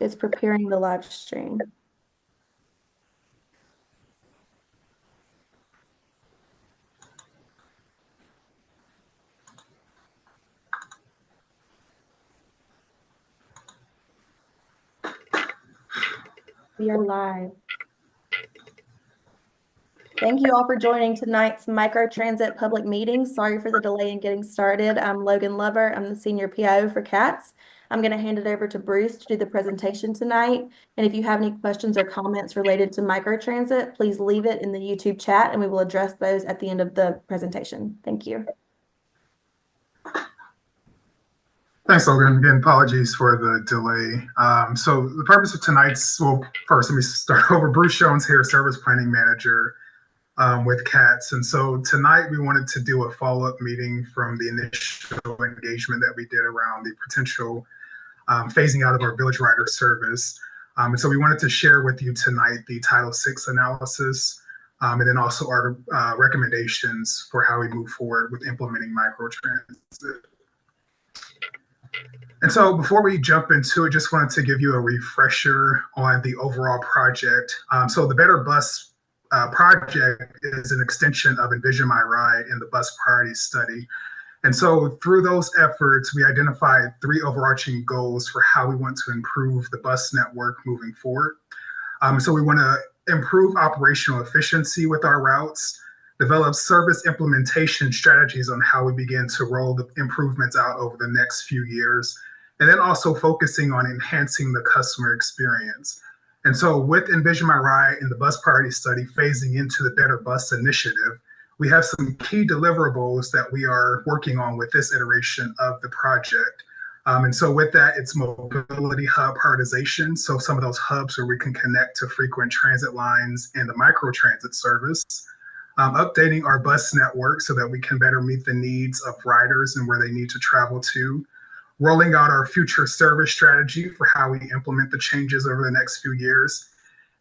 It's preparing the live stream. We are live. Thank you all for joining tonight's Microtransit public meeting. Sorry for the delay in getting started. I'm Logan Lover. I'm the senior PIO for CATS. I'm going to hand it over to Bruce to do the presentation tonight. And if you have any questions or comments related to Microtransit, please leave it in the YouTube chat and we will address those at the end of the presentation. Thank you. Thanks, Logan. Again, apologies for the delay. So the purpose of tonight's, well, first, let me start over. Bruce Jones here, Service Planning Manager with CATS. And so tonight we wanted to do a follow-up meeting from the initial engagement that we did around the potential phasing out of our village rider service. And so we wanted to share with you tonight the Title VI analysis, and then also our recommendations for how we move forward with implementing microtransit. And so before we jump into it, just wanted to give you a refresher on the overall project. So the Better Bus project is an extension of Envision My Ride in the bus priority study. And so through those efforts, we identified three overarching goals for how we want to improve the bus network moving forward. So we want to improve operational efficiency with our routes, develop service implementation strategies on how we begin to roll the improvements out over the next few years, and then also focusing on enhancing the customer experience. And so with Envision My Ride and the bus priority study phasing into the Better Bus initiative, we have some key deliverables that we are working on with this iteration of the project. And so with that, it's mobility hub prioritization. So some of those hubs where we can connect to frequent transit lines and the microtransit service. Updating our bus network so that we can better meet the needs of riders and where they need to travel to. Rolling out our future service strategy for how we implement the changes over the next few years.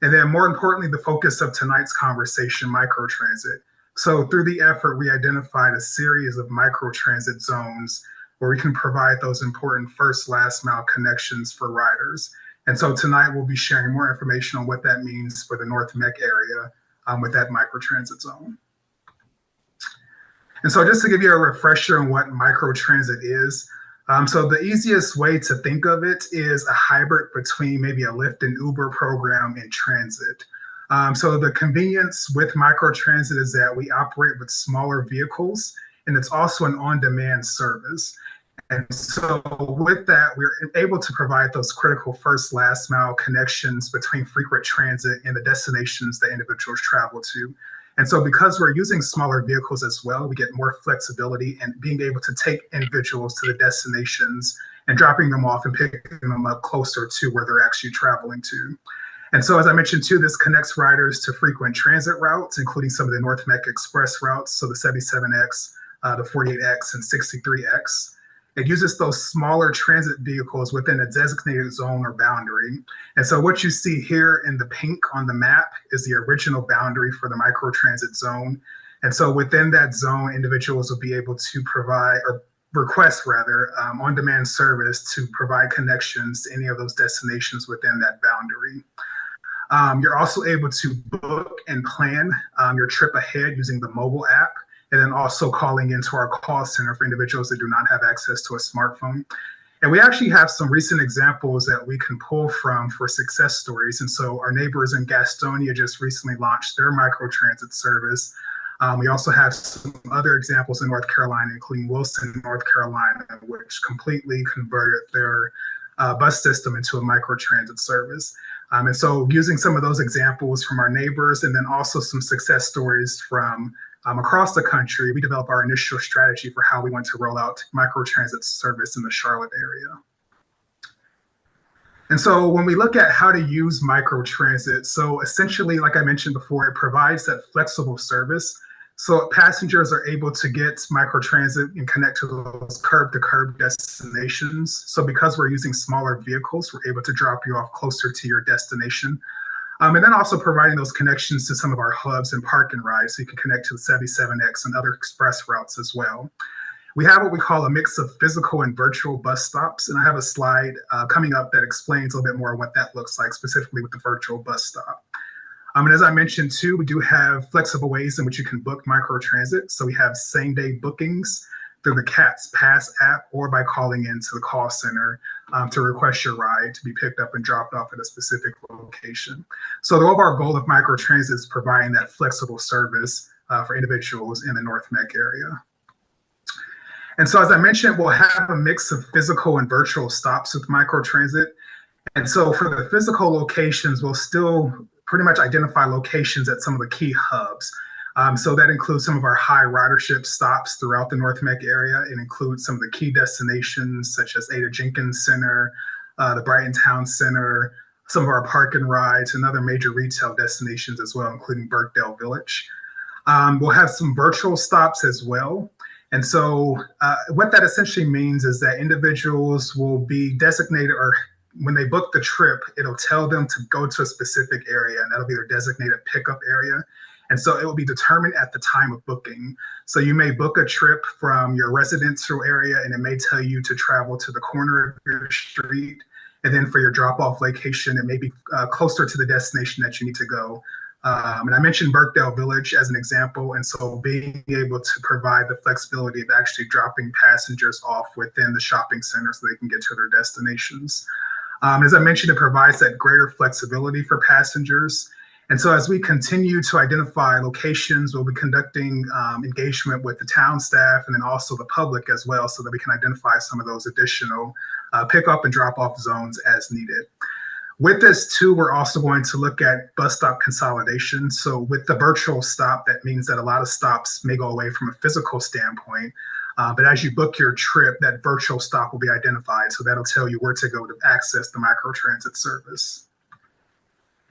And then more importantly, the focus of tonight's conversation, microtransit. So through the effort, we identified a series of microtransit zones where we can provide those important first last mile connections for riders. And so tonight we'll be sharing more information on what that means for the North Mech area with that microtransit zone. And so just to give you a refresher on what microtransit is, so the easiest way to think of it is a hybrid between maybe a Lyft and Uber program and transit. So the convenience with microtransit is that we operate with smaller vehicles, and it's also an on-demand service. And so with that, we're able to provide those critical first last mile connections between frequent transit and the destinations that individuals travel to. And so because we're using smaller vehicles as well, we get more flexibility and being able to take individuals to the destinations and dropping them off and picking them up closer to where they're actually traveling to. And so as I mentioned too, this connects riders to frequent transit routes, including some of the North Mech Express routes, so the 77X, the 48X, and 63X. It uses those smaller transit vehicles within a designated zone or boundary. And so what you see here in the pink on the map is the original boundary for the microtransit zone. And so within that zone, individuals will be able to provide, or request rather, on-demand service to provide connections to any of those destinations within that boundary. You're also able to book and plan your trip ahead using the mobile app, and then also calling into our call center for individuals that do not have access to a smartphone. And we actually have some recent examples that we can pull from for success stories. And so our neighbors in Gastonia just recently launched their microtransit service. We also have some other examples in North Carolina, including Wilson, North Carolina, which completely converted their bus system into a microtransit service. And so using some of those examples from our neighbors and then also some success stories from across the country, we developed our initial strategy for how we want to roll out microtransit service in the Charlotte area. And so when we look at how to use microtransit, so essentially, like I mentioned before, it provides that flexible service. So passengers are able to get microtransit and connect to those curb-to-curb destinations. So because we're using smaller vehicles, we're able to drop you off closer to your destination. And then also providing those connections to some of our hubs and park and rides so you can connect to the 77X and other express routes as well. We have what we call a mix of physical and virtual bus stops. And I have a slide coming up that explains a little bit more what that looks like, specifically with the virtual bus stop. And as I mentioned too, we do have flexible ways in which you can book microtransit. So we have same day bookings through the CATS Pass app or by calling into the call center to request your ride to be picked up and dropped off at a specific location. So the overall goal of microtransit is providing that flexible service for individuals in the North Mech area. And so as I mentioned, we'll have a mix of physical and virtual stops with microtransit. And so for the physical locations, we'll still pretty much identify locations at some of the key hubs. So that includes some of our high ridership stops throughout the North Mech area. It includes some of the key destinations such as Ada Jenkins Center, the Brighton Town Center, some of our park and rides, and other major retail destinations as well, including Birkdale Village. We'll have some virtual stops as well. And so what that essentially means is that individuals will be designated, or when they book the trip, it'll tell them to go to a specific area, and that'll be their designated pickup area. And so it will be determined at the time of booking. So you may book a trip from your residential area, and it may tell you to travel to the corner of your street. And then for your drop-off location, it may be closer to the destination that you need to go. And I mentioned Birkdale Village as an example. And so being able to provide the flexibility of actually dropping passengers off within the shopping center so they can get to their destinations. As I mentioned, it provides that greater flexibility for passengers. And so as we continue to identify locations, we'll be conducting engagement with the town staff and then also the public as well, so that we can identify some of those additional pickup and drop-off zones as needed. With this too, we're also going to look at bus stop consolidation. So with the virtual stop, that means that a lot of stops may go away from a physical standpoint. But as you book your trip, that virtual stop will be identified. So that'll tell you where to go to access the microtransit service.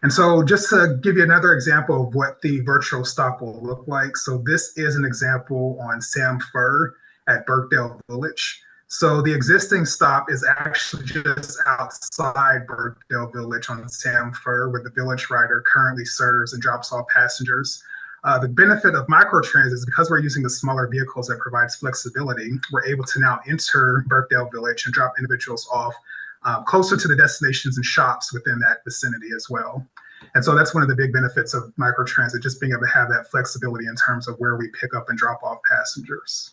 And so just to give you another example of what the virtual stop will look like. So this is an example on Sam Fur at Birkdale Village. So the existing stop is actually just outside Birkdale Village on Sam Fur, where the Village Rider currently serves and drops off passengers. The benefit of microtransit is because we're using the smaller vehicles that provides flexibility, we're able to now enter Birkdale Village and drop individuals off closer to the destinations and shops within that vicinity as well. And so that's one of the big benefits of microtransit, just being able to have that flexibility in terms of where we pick up and drop off passengers.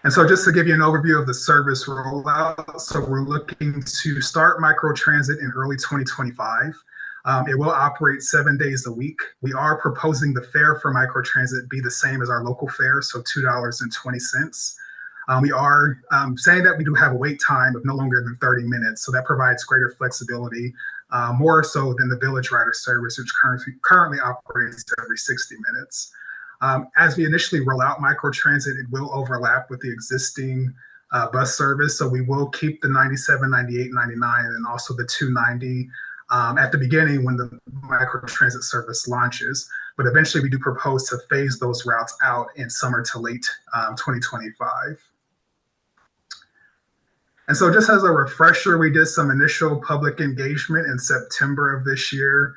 And so just to give you an overview of the service rollout, so we're looking to start microtransit in early 2025. It will operate 7 days a week. We are proposing the fare for microtransit be the same as our local fare, so $2.20. We are saying that we do have a wait time of no longer than 30 minutes, so that provides greater flexibility, more so than the Village Rider service, which currently operates every 60 minutes. As we initially roll out microtransit, it will overlap with the existing bus service. So we will keep the 97, 98, 99, and also the 290 at the beginning when the microtransit service launches. But eventually we do propose to phase those routes out in summer to late 2025. And so just as a refresher, we did some initial public engagement in September of this year.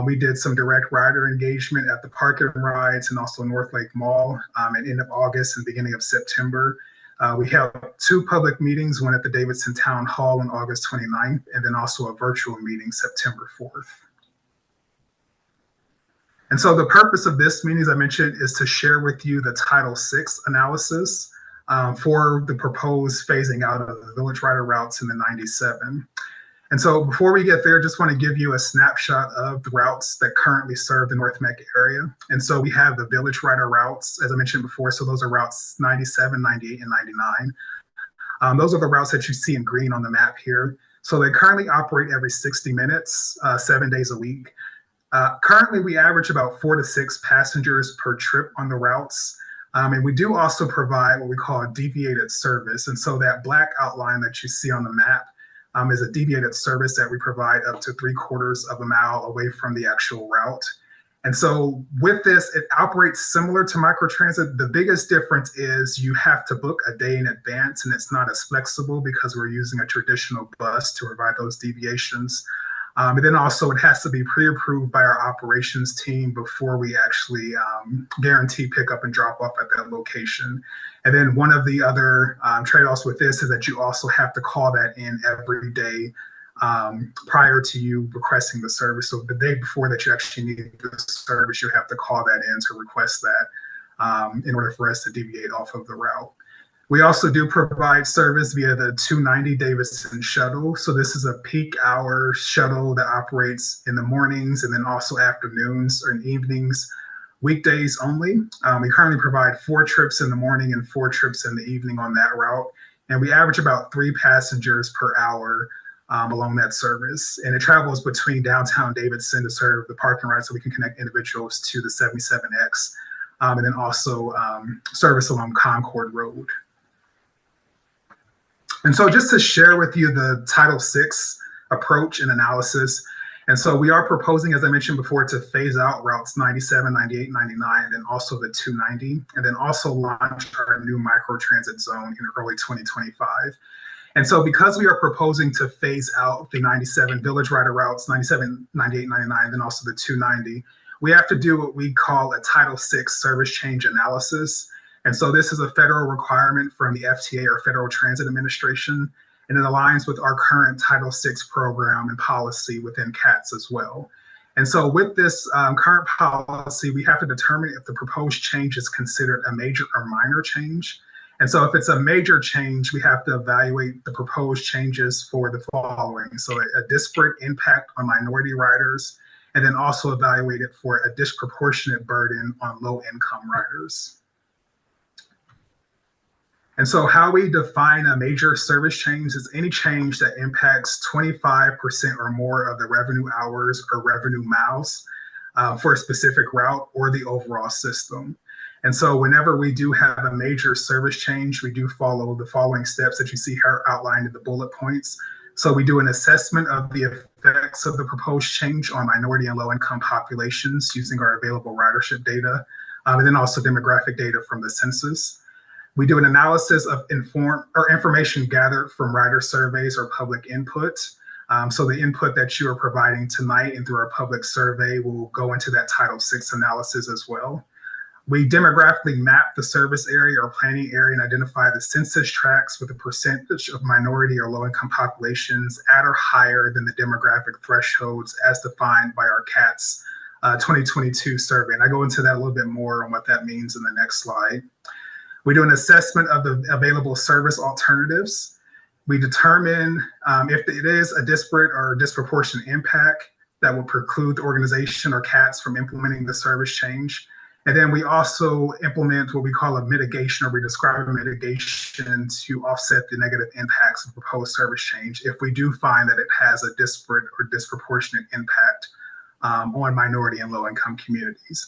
We did some direct rider engagement at the park and rides and also North Lake Mall at end of August and beginning of September. We held 2 public meetings, one at the Davidson Town Hall on August 29th, and then also a virtual meeting September 4th. And so the purpose of this meeting, as I mentioned, is to share with you the Title VI analysis for the proposed phasing out of the Village Rider routes in the 97. And so before we get there, just want to give you a snapshot of the routes that currently serve the North Mech area. And so we have the Village Rider routes, as I mentioned before. So those are routes 97, 98, and 99. Those are the routes that you see in green on the map here. So they currently operate every 60 minutes, 7 days a week. Currently, we average about 4 to 6 passengers per trip on the routes. And we do also provide what we call a deviated service. And so that black outline that you see on the map is a deviated service that we provide up to 3/4 of a mile away from the actual route. And so with this, it operates similar to microtransit. The biggest difference is you have to book a day in advance, and it's not as flexible because we're using a traditional bus to provide those deviations. And then also it has to be pre-approved by our operations team before we actually guarantee pickup and drop off at that location. And then one of the other trade-offs with this is that you also have to call that in every day prior to you requesting the service. So the day before that you actually need the service, you have to call that in to request that in order for us to deviate off of the route. We also do provide service via the 290 Davidson shuttle. So this is a peak hour shuttle that operates in the mornings and then also afternoons and evenings, weekdays only. We currently provide 4 trips in the morning and 4 trips in the evening on that route. And we average about 3 passengers per hour along that service. And it travels between downtown Davidson to serve the parking lot so we can connect individuals to the 77X. And then also service along Concord Road. And so just to share with you the Title VI approach and analysis. And so we are proposing, as I mentioned before, to phase out routes 97, 98, 99, and then also the 290, and then also launch our new microtransit zone in early 2025. And so because we are proposing to phase out the 97 Village Rider routes, 97, 98, 99, then also the 290, we have to do what we call a Title VI service change analysis. And so this is a federal requirement from the FTA, or Federal Transit Administration, and it aligns with our current Title VI program and policy within CATS as well. And so with this current policy, we have to determine if the proposed change is considered a major or minor change. And so if it's a major change, we have to evaluate the proposed changes for the following. So a disparate impact on minority riders, and then also evaluate it for a disproportionate burden on low-income riders. And so how we define a major service change is any change that impacts 25% or more of the revenue hours or revenue miles for a specific route or the overall system. And so whenever we do have a major service change, we do follow the following steps that you see here outlined in the bullet points. So we do an assessment of the effects of the proposed change on minority and low-income populations using our available ridership data, and then also demographic data from the census. We do an analysis of information gathered from rider surveys or public input. So the input that you are providing tonight and through our public survey will go into that Title VI analysis as well. We demographically map the service area or planning area and identify the census tracts with a percentage of minority or low-income populations at or higher than the demographic thresholds as defined by our CATS 2022 survey. And I go into that a little bit more on what that means in the next slide. We do an assessment of the available service alternatives. We determine if it is a disparate or disproportionate impact that will preclude the organization or CATS from implementing the service change. And then we also implement what we call a mitigation, or we describe a mitigation to offset the negative impacts of proposed service change if we do find that it has a disparate or disproportionate impact on minority and low-income communities.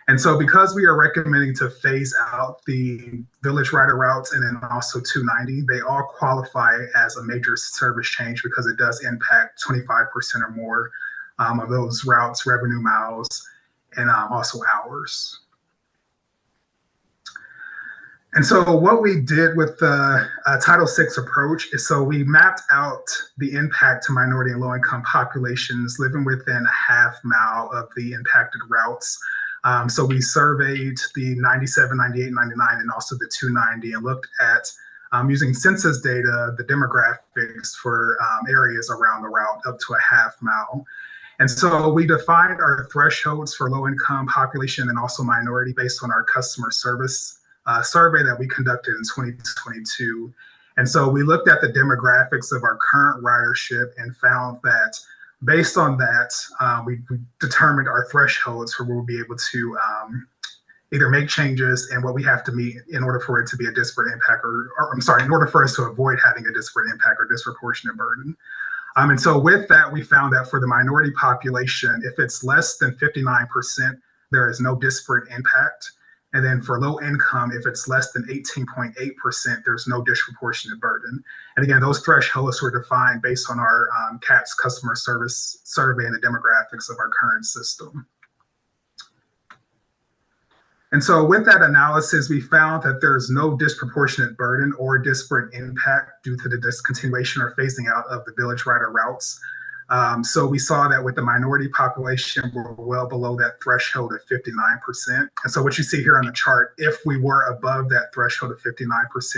And so because we are recommending to phase out the Village Rider routes and then also 290, they all qualify as a major service change because it does impact 25% or more of those routes, revenue miles, and also hours. And so what we did with the Title VI approach is so we mapped out the impact to minority and low-income populations living within a half mile of the impacted routes. So we surveyed the 97, 98, 99, and also the 290 and looked at, using census data, the demographics for areas around the route up to a half mile. And so we defined our thresholds for low-income population and also minority based on our customer service survey that we conducted in 2022. And so we looked at the demographics of our current ridership and found that based on that, we determined our thresholds for where we'll be able to either make changes and what we have to meet in order for it to be a disparate impact, in order for us to avoid having a disparate impact or disproportionate burden. And so with that, we found that for the minority population, if it's less than 59%, there is no disparate impact. And then for low income, if it's less than 18.8%, there's no disproportionate burden. And again, those thresholds were defined based on our CATS customer service survey and the demographics of our current system. And so with that analysis, we found that there's no disproportionate burden or disparate impact due to the discontinuation or phasing out of the Village Rider routes. So we saw that with the minority population, we're well below that threshold of 59%. And so what you see here on the chart, if we were above that threshold of 59%,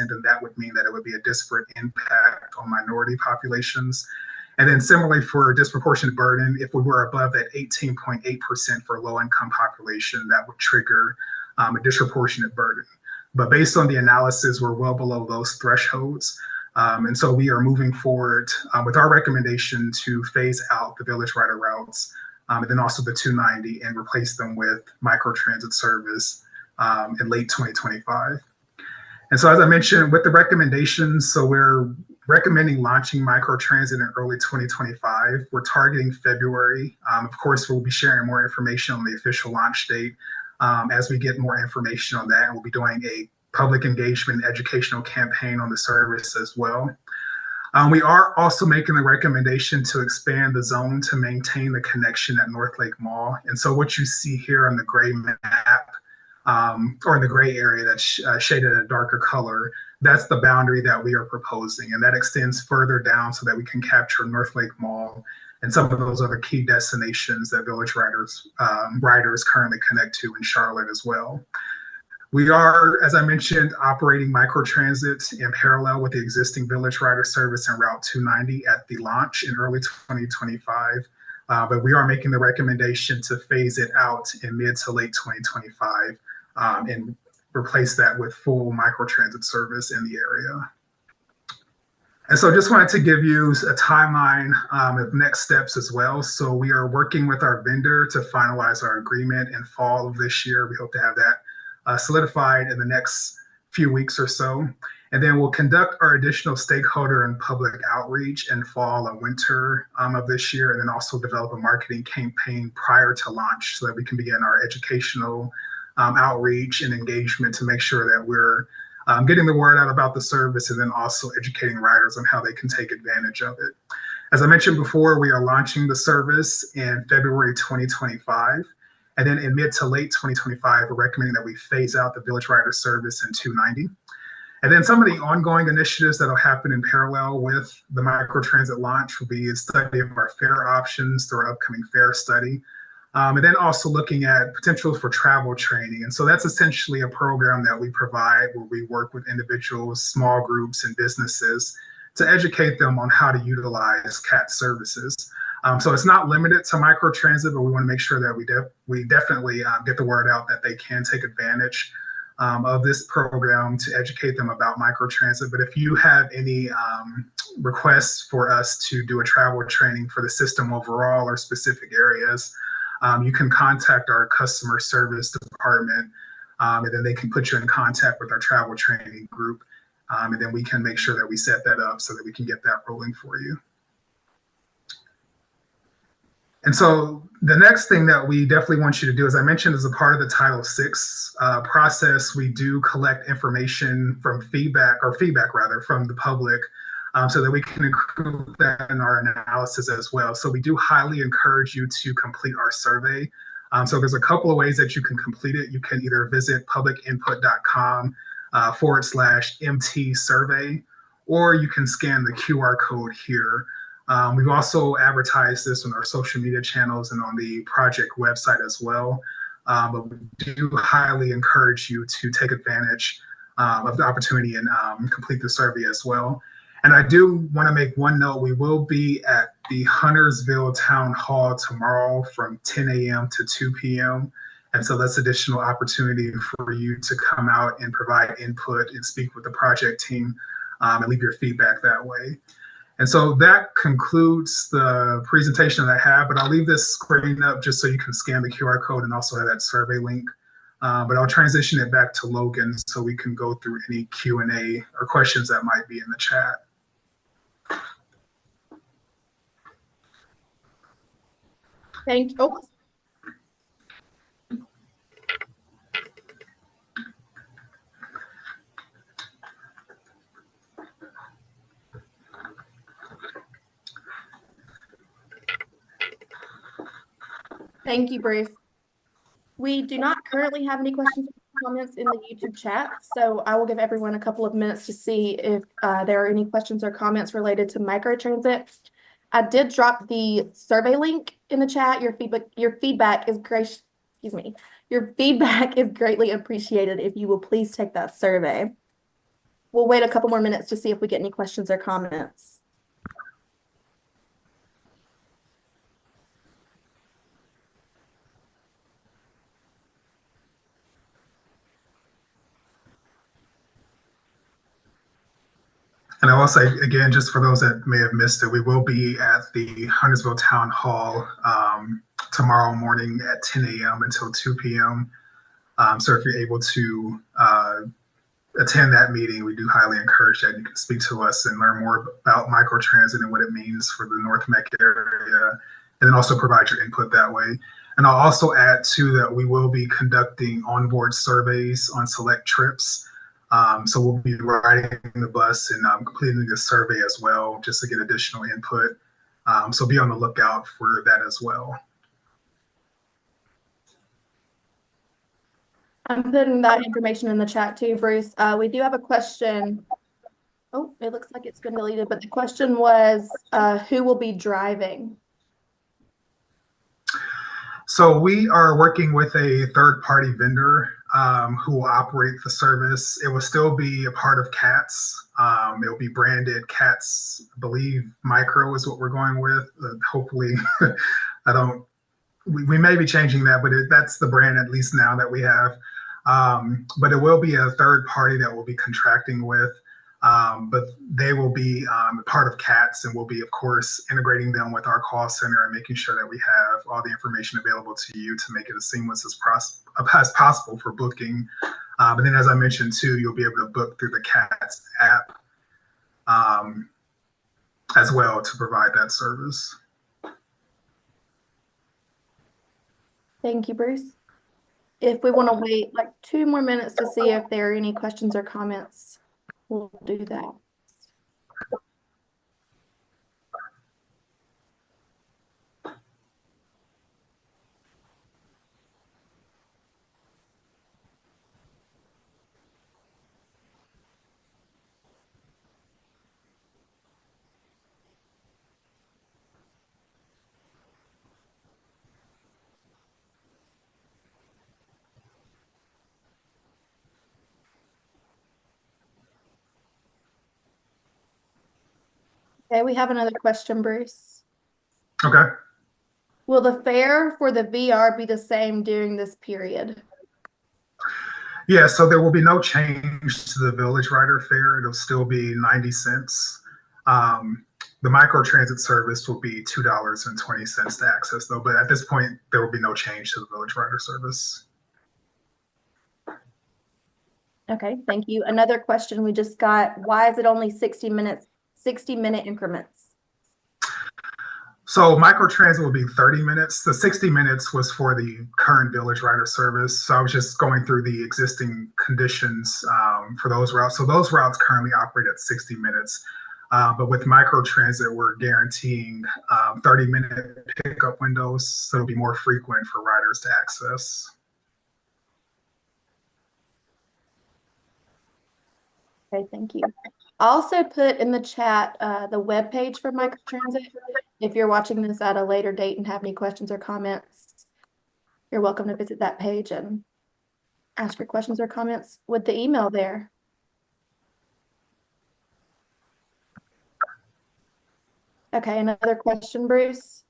then that would mean that it would be a disparate impact on minority populations. And then similarly for disproportionate burden, if we were above that 18.8% for low income population, that would trigger a disproportionate burden. But based on the analysis, we're well below those thresholds. And so we are moving forward with our recommendation to phase out the Village Rider routes and then also the 290 and replace them with microtransit service in late 2025. And so as I mentioned, with the recommendations, so we're recommending launching microtransit in early 2025. We're targeting February. Of course, we'll be sharing more information on the official launch date as we get more information on that. And we'll be doing a public engagement educational campaign on the service as well. We are also making the recommendation to expand the zone to maintain the connection at North Lake Mall. And so what you see here on the gray map, or in the gray area that's shaded a darker color, that's the boundary that we are proposing. And that extends further down so that we can capture North Lake Mall and some of those other key destinations that Village riders currently connect to in Charlotte as well. We are, as I mentioned, operating microtransit in parallel with the existing Village Rider service en Route 290 at the launch in early 2025. But we are making the recommendation to phase it out in mid to late 2025 and replace that with full microtransit service in the area. And so just wanted to give you a timeline of next steps as well. So we are working with our vendor to finalize our agreement in fall of this year. We hope to have that solidified in the next few weeks or so. And then we'll conduct our additional stakeholder and public outreach in fall and winter of this year, and then also develop a marketing campaign prior to launch so that we can begin our educational outreach and engagement to make sure that we're getting the word out about the service and then also educating riders on how they can take advantage of it. As I mentioned before, we are launching the service in February 2025. And then in mid to late 2025, we're recommending that we phase out the Village Rider service in 290. And then some of the ongoing initiatives that will happen in parallel with the microtransit launch will be a study of our fare options through our upcoming fare study. And then also looking at potential for travel training. And so that's essentially a program that we provide where we work with individuals, small groups, and businesses to educate them on how to utilize CAT services. So it's not limited to microtransit, but we want to make sure that we definitely get the word out that they can take advantage of this program to educate them about microtransit. But if you have any requests for us to do a travel training for the system overall or specific areas, you can contact our customer service department, and then they can put you in contact with our travel training group. And then we can make sure that we set that up so that we can get that rolling for you. And so the next thing that we definitely want you to do, as I mentioned, as a part of the Title VI process, we do collect information from feedback from the public so that we can include that in our analysis as well. So we do highly encourage you to complete our survey. So there's a couple of ways that you can complete it. You can either visit publicinput.com /MT survey, or you can scan the QR code here. We've also advertised this on our social media channels and on the project website as well. But we do highly encourage you to take advantage of the opportunity and complete the survey as well. And I do want to make one note. We will be at the Huntersville Town Hall tomorrow from 10 a.m. to 2 p.m. And so that's additional opportunity for you to come out and provide input and speak with the project team and leave your feedback that way. And so that concludes the presentation that I have, but I'll leave this screen up just so you can scan the QR code and also have that survey link. But I'll transition it back to Logan so we can go through any Q&A or questions that might be in the chat. Thank you. Thank you, Bruce. We do not currently have any questions or comments in the YouTube chat, so I will give everyone a couple of minutes to see if there are any questions or comments related to microtransit. I did drop the survey link in the chat. Your feedback is great. Excuse me. Your feedback is greatly appreciated if you will please take that survey. We'll wait a couple more minutes to see if we get any questions or comments. And I will say again, just for those that may have missed it, we will be at the Huntersville Town Hall tomorrow morning at 10 a.m. until 2 p.m. So if you're able to attend that meeting, we do highly encourage that. You can speak to us and learn more about microtransit and what it means for the North Mech area, and then also provide your input that way. And I'll also add too that we will be conducting onboard surveys on select trips. So we'll be riding the bus and completing the survey as well, just to get additional input. So be on the lookout for that as well. I'm putting that information in the chat too, Bruce. We do have a question. Oh, it looks like it's been deleted, but the question was, who will be driving? So we are working with a third-party vendor who will operate the service. It will still be a part of CATS. It will be branded CATS, I believe Micro is what we're going with. Hopefully, I don't. We may be changing that, but that's the brand at least now that we have. But it will be a third party that we'll be contracting with. But they will be part of CATS, and we'll be, of course, integrating them with our call center and making sure that we have all the information available to you to make it as seamless as possible for booking. But then, as I mentioned too, you'll be able to book through the CATS app as well to provide that service. Thank you, Bruce. If we want to wait like 2 more minutes to see if there are any questions or comments, we'll do that. Okay, we have another question, Bruce. Okay. Will the fare for the VR be the same during this period? Yeah, so there will be no change to the Village Rider fare. It'll still be 90 cents. The microtransit service will be $2.20 to access, though. But at this point, there will be no change to the Village Rider service. Okay, thank you. Another question we just got, why is it only 60 minutes, 60-minute increments? So microtransit will be 30 minutes. The 60 minutes was for the current Village Rider service. So I was just going through the existing conditions for those routes. So those routes currently operate at 60 minutes. But with microtransit, we're guaranteeing 30-minute pickup windows. So it'll be more frequent for riders to access. Okay, thank you. I also put in the chat the webpage for Microtransit. If you're watching this at a later date and have any questions or comments, you're welcome to visit that page and ask your questions or comments with the email there. Okay, another question, Bruce.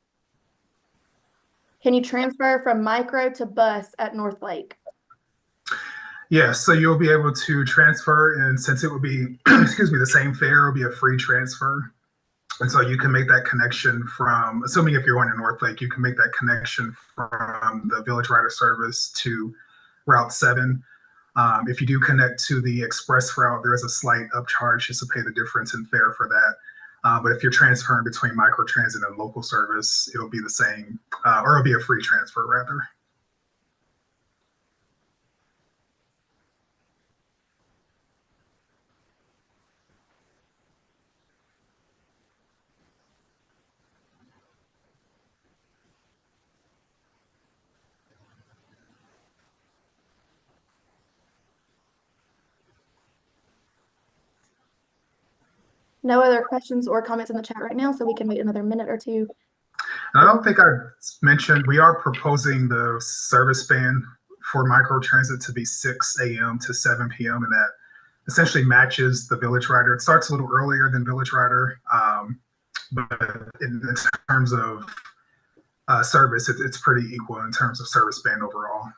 Can you transfer from micro to bus at North Lake? Yes, so you'll be able to transfer, and since it will be, excuse me, the same fare, it'll be a free transfer. And so you can make that connection from, assuming if you're going to North Lake, you can make that connection from the Village Rider service to Route 7. If you do connect to the express route, there is a slight upcharge just to pay the difference in fare for that. But if you're transferring between microtransit and local service, it'll be the same, or it'll be a free transfer rather. No other questions or comments in the chat right now, so we can wait another minute or two. And I don't think I mentioned, we are proposing the service span for microtransit to be 6 a.m. to 7 p.m. and that essentially matches the Village Rider. It starts a little earlier than Village Rider, but in terms of service, it's pretty equal in terms of service span overall.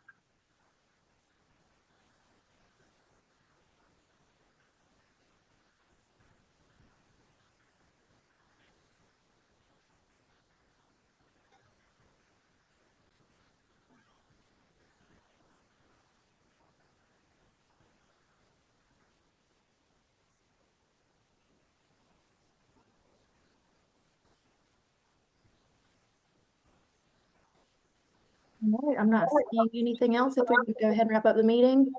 All right, I'm not seeing anything else. If we can go ahead and wrap up the meeting.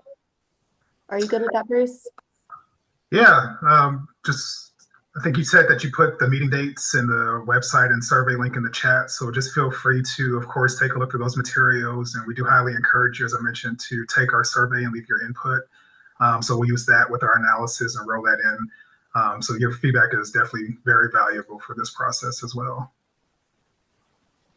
Are you good with that, Bruce? Yeah, just I think you said that you put the meeting dates and the website and survey link in the chat. So just feel free to, of course, take a look at those materials. And we do highly encourage you, as I mentioned, to take our survey and leave your input. So we'll use that with our analysis and roll that in. So your feedback is definitely very valuable for this process as well.